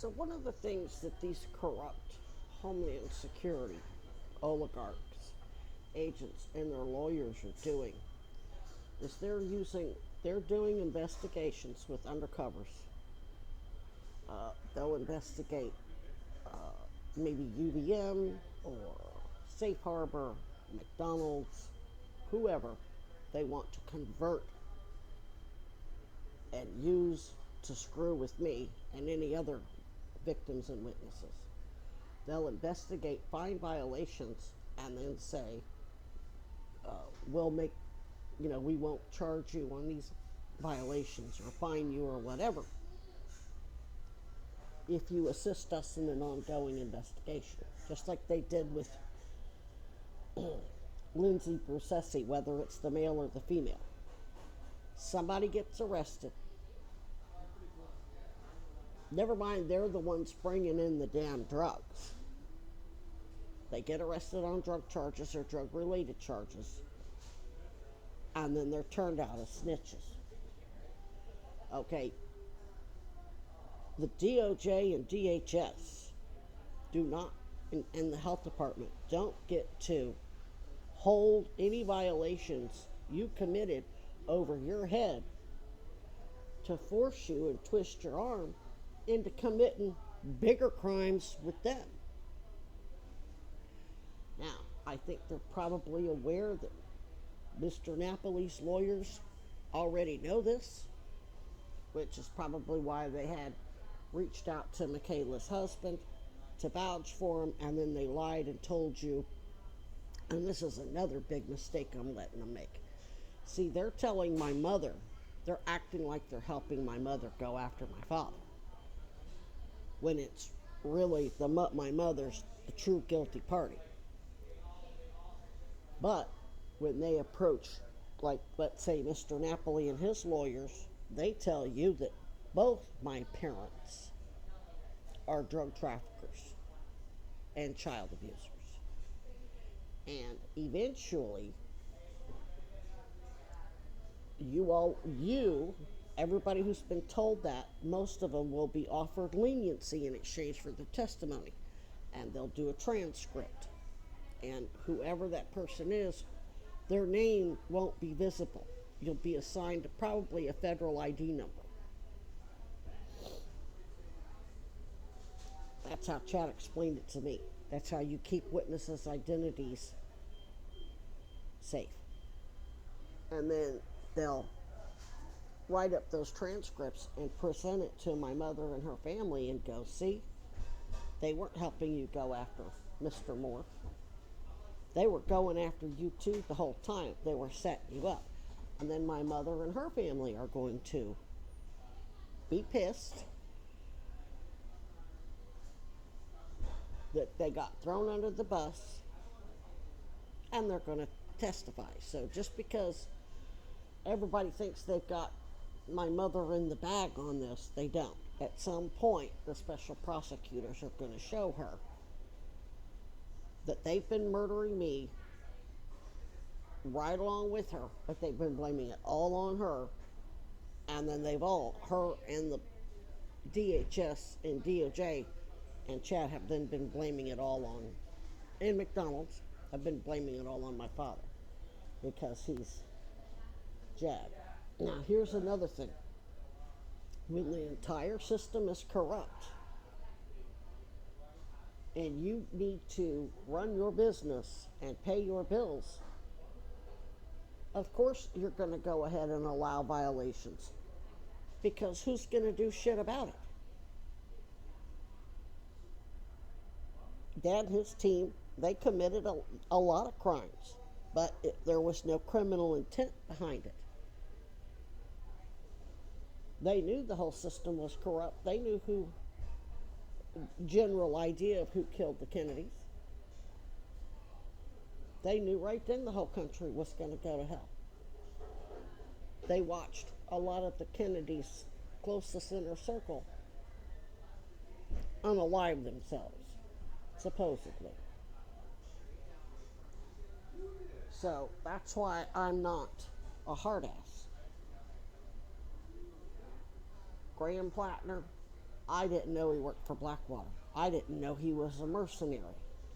So one of the things that these corrupt Homeland Security oligarchs, agents, and their lawyers are doing is they're doing investigations with undercovers. They'll investigate maybe UVM or Safe Harbor, McDonald's, whoever they want to convert and use to screw with me and any other victims and witnesses. They'll investigate, find violations, and then say, we'll make, we won't charge you on these violations or fine you or whatever if you assist us in an ongoing investigation. Just like they did with Lindsay Brussesi, whether it's the male or the female. Somebody gets arrested. Never mind, they're the ones bringing in the damn drugs. They get arrested on drug charges or drug related charges, and then they're turned out as snitches. Okay, the DOJ and DHS do not, and the health department, don't get to hold any violations you committed over your head to force you and twist your arm into committing bigger crimes with them. Now, I think they're probably aware that Mr. Napoli's lawyers already know this, which is probably why they had reached out to Michaela's husband to vouch for him, and then they lied and told you. And this is another big mistake I'm letting them make. See, they're telling my mother, they're acting like they're helping my mother go after my father, when it's really my mother's the true guilty party. But when they approach, like, let's say, Mr. Napoli and his lawyers, they tell you that both my parents are drug traffickers and child abusers. And eventually, everybody who's been told that, most of them will be offered leniency in exchange for their testimony. And they'll do a transcript. And whoever that person is, their name won't be visible. You'll be assigned probably a federal ID number. That's how Chad explained it to me. That's how you keep witnesses' identities safe. And then they'll write up those transcripts and present it to my mother and her family and go, see, they weren't helping you go after Mr. Moore. They were going after you too the whole time. They were setting you up. And then my mother and her family are going to be pissed that they got thrown under the bus, and they're going to testify. So just because everybody thinks they've got my mother in the bag on this, they don't. At some point, the special prosecutors are going to show her that they've been murdering me right along with her, but they've been blaming it all on her. And then her and the DHS and DOJ and Chad have then been blaming it all on, and McDonald's have been blaming it all on my father because he's Jad. Now, here's another thing. When the entire system is corrupt and you need to run your business and pay your bills, of course you're going to go ahead and allow violations, because who's going to do shit about it? Dad and his team, they committed a lot of crimes, but there was no criminal intent behind it. They knew the whole system was corrupt. They knew general idea of who killed the Kennedys. They knew right then the whole country was going to go to hell. They watched a lot of the Kennedys closest inner circle unalive themselves, supposedly. So that's why I'm not a hard ass. Graham Plattner, I didn't know he worked for Blackwater. I didn't know he was a mercenary.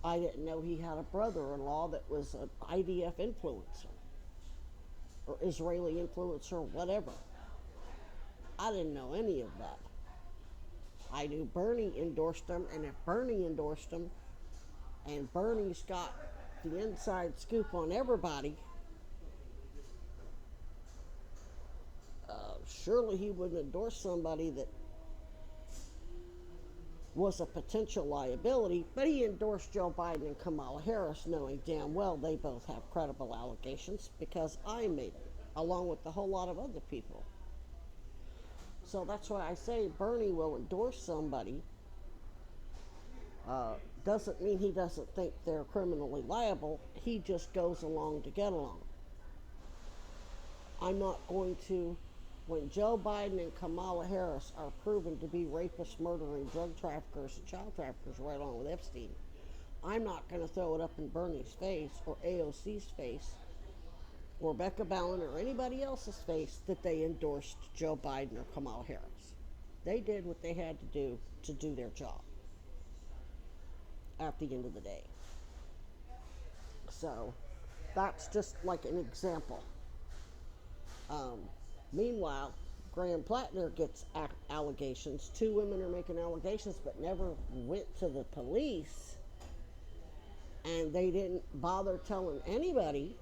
I didn't know he had a brother-in-law that was an IDF influencer or Israeli influencer, whatever. I didn't know any of that. I knew Bernie endorsed him, and if Bernie endorsed him, and Bernie's got the inside scoop on everybody, surely he wouldn't endorse somebody that was a potential liability, but he endorsed Joe Biden and Kamala Harris knowing damn well they both have credible allegations because I made them, along with a whole lot of other people. So that's why I say Bernie will endorse somebody. Doesn't mean he doesn't think they're criminally liable. He just goes along to get along. I'm not going to, when Joe Biden and Kamala Harris are proven to be rapists, murdering, drug traffickers, and child traffickers right along with Epstein, I'm not going to throw it up in Bernie's face or AOC's face or Becca Balin or anybody else's face that they endorsed Joe Biden or Kamala Harris. They did what they had to do their job at the end of the day. So that's just like an example. Meanwhile, Graham Plattner gets allegations. 2 women are making allegations but never went to the police, and they didn't bother telling anybody.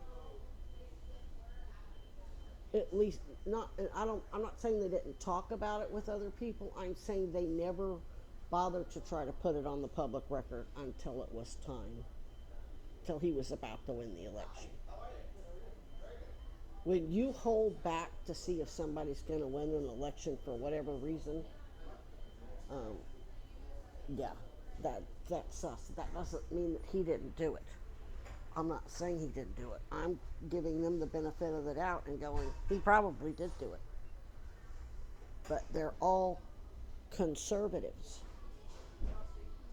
At least not. I'm not saying they didn't talk about it with other people. I'm saying they never bothered to try to put it on the public record until it was time, till he was about to win the election. When you hold back to see if somebody's going to win an election for whatever reason, yeah, that's sus. That doesn't mean that he didn't do it. I'm not saying he didn't do it. I'm giving them the benefit of the doubt and going, he probably did do it. But they're all conservatives.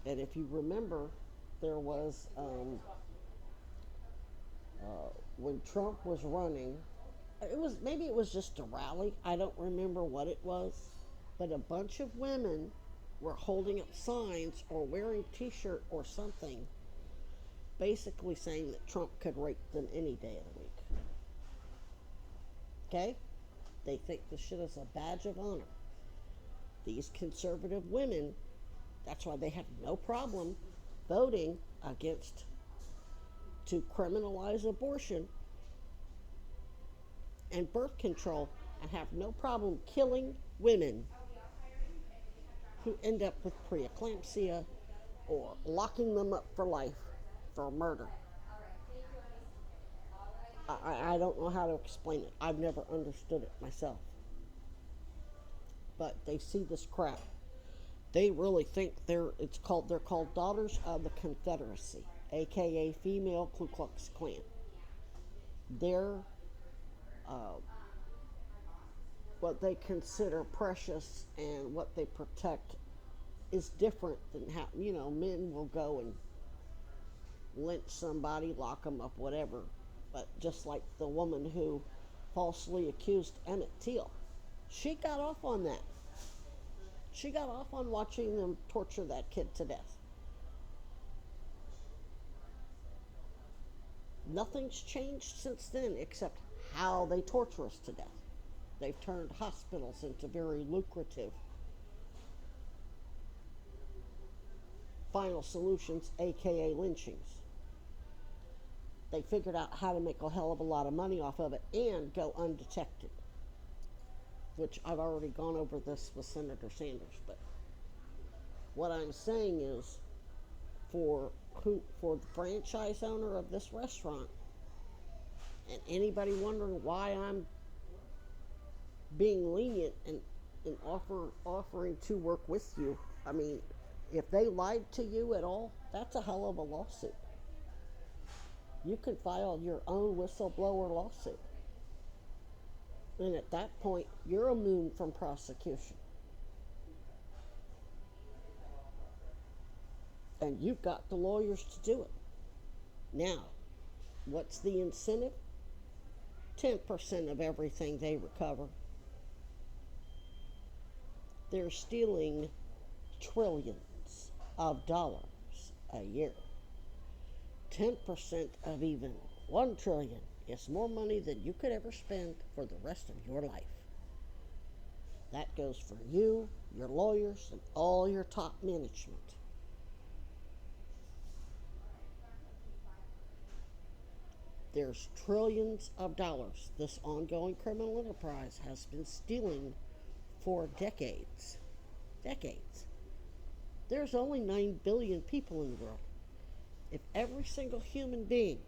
And if you remember, there was, when Trump was running, maybe it was just a rally. I don't remember what it was. But a bunch of women were holding up signs or wearing t-shirt or something, basically saying that Trump could rape them any day of the week. Okay? They think this shit is a badge of honor. These conservative women, that's why they have no problem voting against to criminalize abortion and birth control, and have no problem killing women who end up with preeclampsia or locking them up for life for murder. I don't know how to explain it. I've never understood it myself. But they see this crap. They really think they're called Daughters of the Confederacy, aka Female Ku Klux Klan. They're what they consider precious and what they protect is different than how, men will go and lynch somebody, lock them up, whatever. But just like the woman who falsely accused Emmett Till, she got off on that. She got off on watching them torture that kid to death. Nothing's changed since then except how they torture us to death. They've turned hospitals into very lucrative final solutions, aka lynchings. They figured out how to make a hell of a lot of money off of it and go undetected, which I've already gone over this with Senator Sanders. But what I'm saying is, for the franchise owner of this restaurant, and anybody wondering why I'm being lenient and offering to work with you, I mean, if they lied to you at all, that's a hell of a lawsuit. You can file your own whistleblower lawsuit. And at that point, you're immune from prosecution. And you've got the lawyers to do it. Now, what's the incentive? 10% of everything they recover. They're stealing trillions of dollars a year. 10% of even 1 trillion is more money than you could ever spend for the rest of your life. That goes for you, your lawyers, and all your top management. There's trillions of dollars this ongoing criminal enterprise has been stealing for decades. Decades. There's only 9 billion people in the world. If every single human being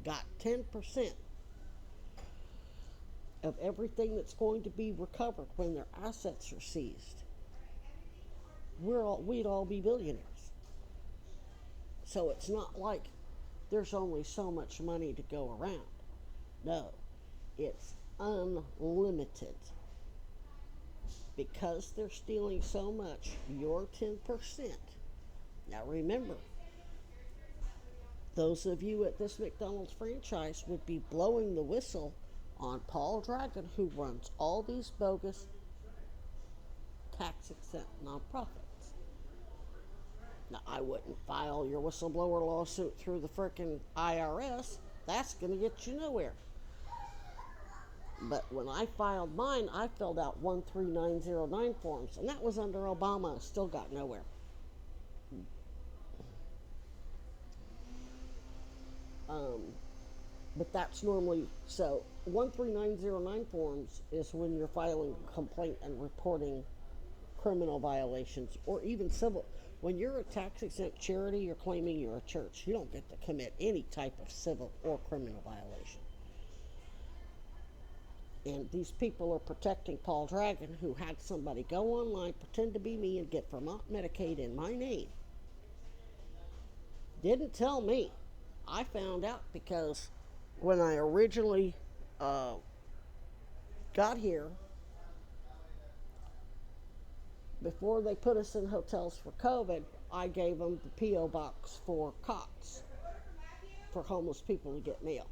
got 10% of everything that's going to be recovered when their assets are seized, we'd all be billionaires. So it's not like there's only so much money to go around. No, it's unlimited. Because they're stealing so much, your 10%. Now remember, those of you at this McDonald's franchise would be blowing the whistle on Paul Dragon, who runs all these bogus tax-exempt nonprofits. Now, I wouldn't file your whistleblower lawsuit through the frickin' IRS. That's going to get you nowhere. But when I filed mine, I filled out 13909 forms, and that was under Obama. I still got nowhere. But that's normally, so 13909 forms is when you're filing a complaint and reporting criminal violations or even civil. When you're a tax exempt charity, you're claiming you're a church. You don't get to commit any type of civil or criminal violation. And these people are protecting Paul Dragon, who had somebody go online, pretend to be me, and get Vermont Medicaid in my name. Didn't tell me. I found out because when I originally got here, before they put us in hotels for COVID, I gave them the P.O. box for cots for homeless people to get mail.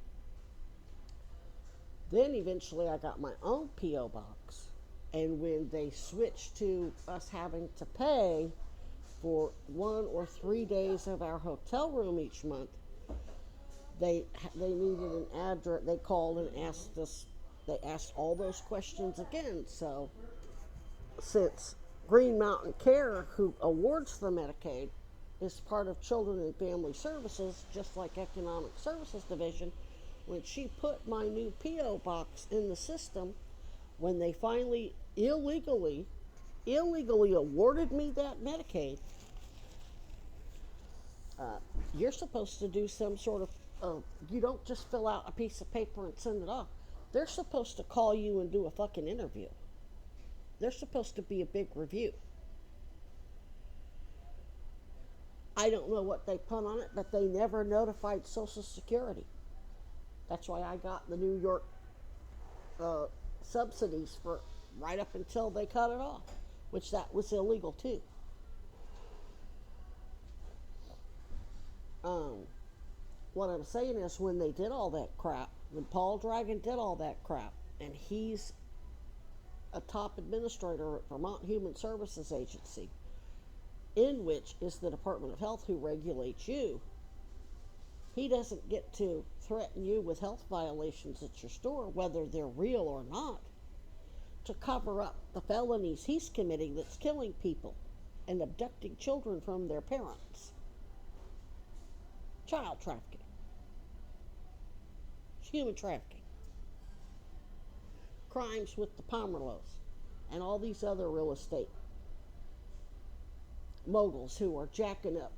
Then eventually I got my own P.O. box, and when they switched to us having to pay for 1 or 3 days of our hotel room each month, they needed an address. They called and asked us. They asked all those questions again. So since Green Mountain Care, who awards the Medicaid, is part of Children and Family Services, just like Economic Services Division, when she put my new P.O. box in the system, when they finally illegally awarded me that Medicaid, you're supposed to do some sort of, you don't just fill out a piece of paper and send it off. They're supposed to call you and do a fucking interview. There's supposed to be a big review. I don't know what they put on it, but they never notified Social Security. That's why I got the New York subsidies for right up until they cut it off, which that was illegal too. What I'm saying is, when they did all that crap, when Paul Dragon did all that crap, and he's a top administrator at Vermont Human Services Agency, in which is the Department of Health who regulates you, he doesn't get to threaten you with health violations at your store, whether they're real or not, to cover up the felonies he's committing that's killing people and abducting children from their parents. Child trafficking. Human trafficking. Crimes with the Pomerleaus and all these other real estate moguls who are jacking up,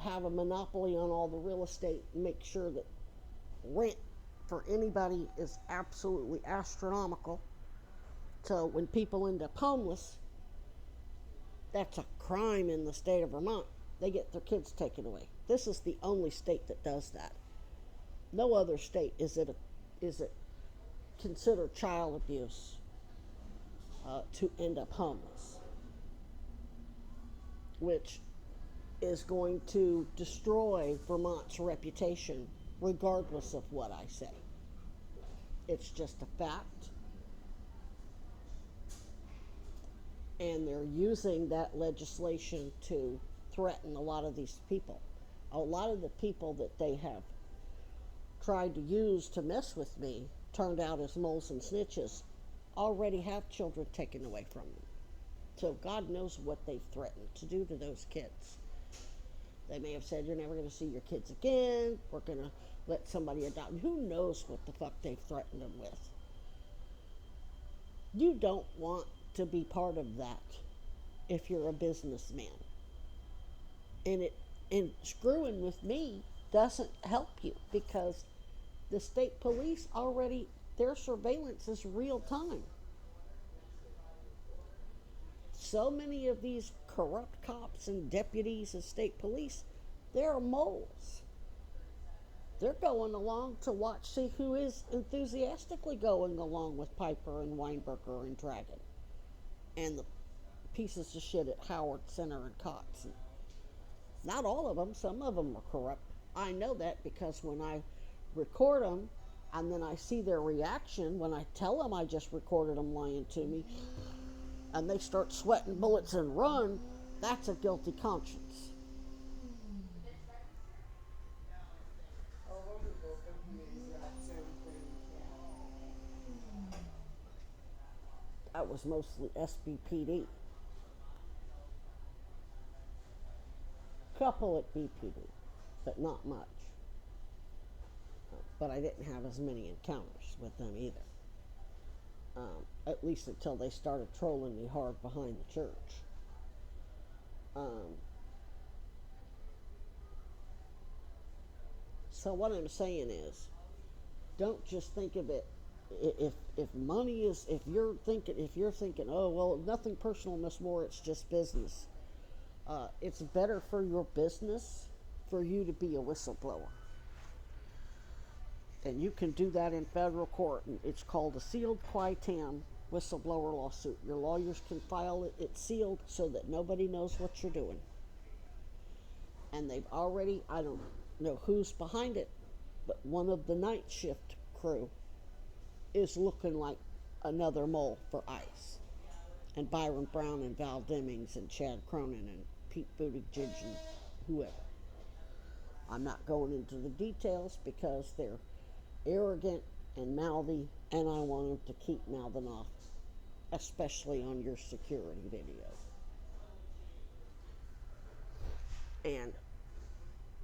have a monopoly on all the real estate, and make sure that rent for anybody is absolutely astronomical. So when people end up homeless, that's a crime in the state of Vermont. They get their kids taken away. This is the only state that does that. No other state is it considered child abuse to end up homeless, which is going to destroy Vermont's reputation regardless of what I say. It's just a fact. And they're using that legislation to threaten a lot of these people. A lot of the people that they have tried to use to mess with me turned out as moles and snitches already have children taken away from them. So God knows what they've threatened to do to those kids. They may have said, you're never going to see your kids again. We're going to let somebody adopt. Who knows what the fuck they've threatened them with? You don't want to be part of that if you're a businessman. And screwing with me doesn't help you, because the state police already, their surveillance is real time. So many of these corrupt cops and deputies and state police, they're moles. They're going along to watch, see who is enthusiastically going along with Piper and Weinberger and Dragon and the pieces of shit at Howard Center and Cox. And not all of them, some of them are corrupt. I know that because when I record them and then I see their reaction, when I tell them I just recorded them lying to me, and they start sweating bullets and run, that's a guilty conscience. That was mostly SBPD. Couple at BPD, but not much. But I didn't have as many encounters with them either. At least until they started trolling me hard behind the church. So what I'm saying is, don't just think of it. If money is, if you're thinking, oh well, nothing personal, Miss Moore, it's just business. It's better for your business for you to be a whistleblower. And you can do that in federal court. And it's called a sealed qui tam whistleblower lawsuit. Your lawyers can file it. It's sealed so that nobody knows what you're doing. And they've already, I don't know who's behind it, but one of the night shift crew is looking like another mole for ICE. And Byron Brown and Val Demings and Chad Cronin and Pete Buttigieg and whoever. I'm not going into the details because they're arrogant and mouthy, and I want them to keep mouthing off, especially on your security video. And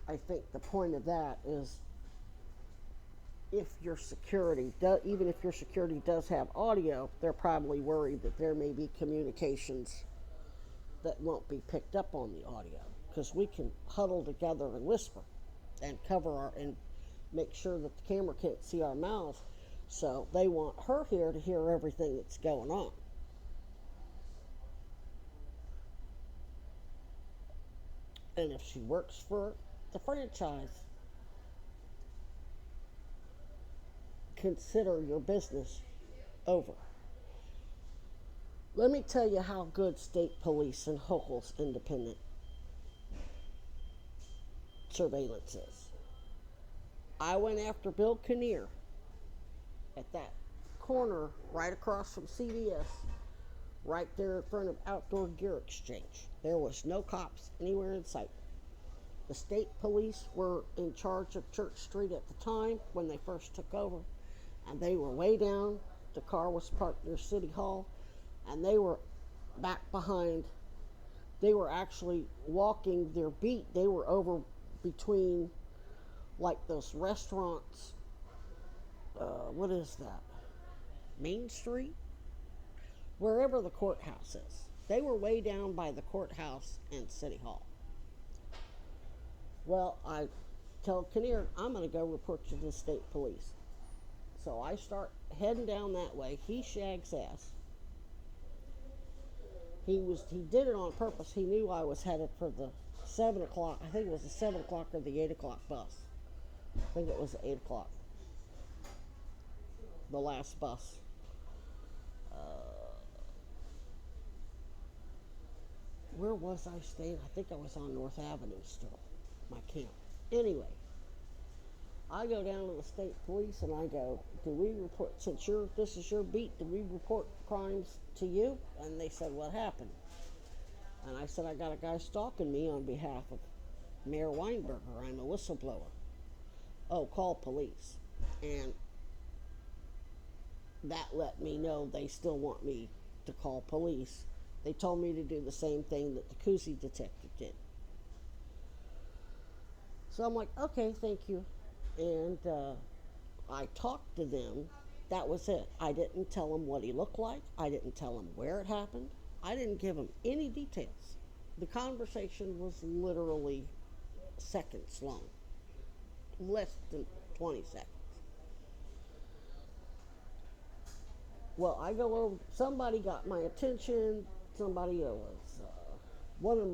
I think the point of that is, if your security, even if your security does have audio, they're probably worried that there may be communications that won't be picked up on the audio, because we can huddle together and whisper and cover and make sure that the camera can't see our mouths. So they want her here to hear everything that's going on. And if she works for the franchise, consider your business over. Let me tell you how good state police and Hochul's independent surveillance is. I went after Bill Kinnear at that corner right across from CVS, right there in front of Outdoor Gear Exchange. There was no cops anywhere in sight. The state police were in charge of Church Street at the time when they first took over, and they were way down. The car was parked near City Hall, and they were back behind. They were actually walking their beat. They were over between, like, those restaurants. What is that? Main Street? Wherever the courthouse is. They were way down by the courthouse and City Hall. Well, I tell Kinnear, I'm going to go report to the state police. So I start heading down that way. He shags ass. He did it on purpose. He knew I was headed for the 7 o'clock. I think it was the 7 o'clock or the 8 o'clock bus. I think it was the 8 o'clock. The last bus. Where was I staying? I think I was on North Avenue still. My camp. Anyway, I go down to the state police and I go, do we report, since this is your beat, do we report crimes to you? And they said, what happened? And I said, I got a guy stalking me on behalf of Mayor Weinberger. I'm a whistleblower. Oh, call police. And that let me know they still want me to call police. They told me to do the same thing that the Cousy detective did. So I'm like, okay, thank you. And I talked to them. That was it. I didn't tell them what he looked like. I didn't tell them where it happened. I didn't give them any details. The conversation was literally seconds long, less than 20 seconds. Well, I go over, somebody got my attention. Somebody was, one of my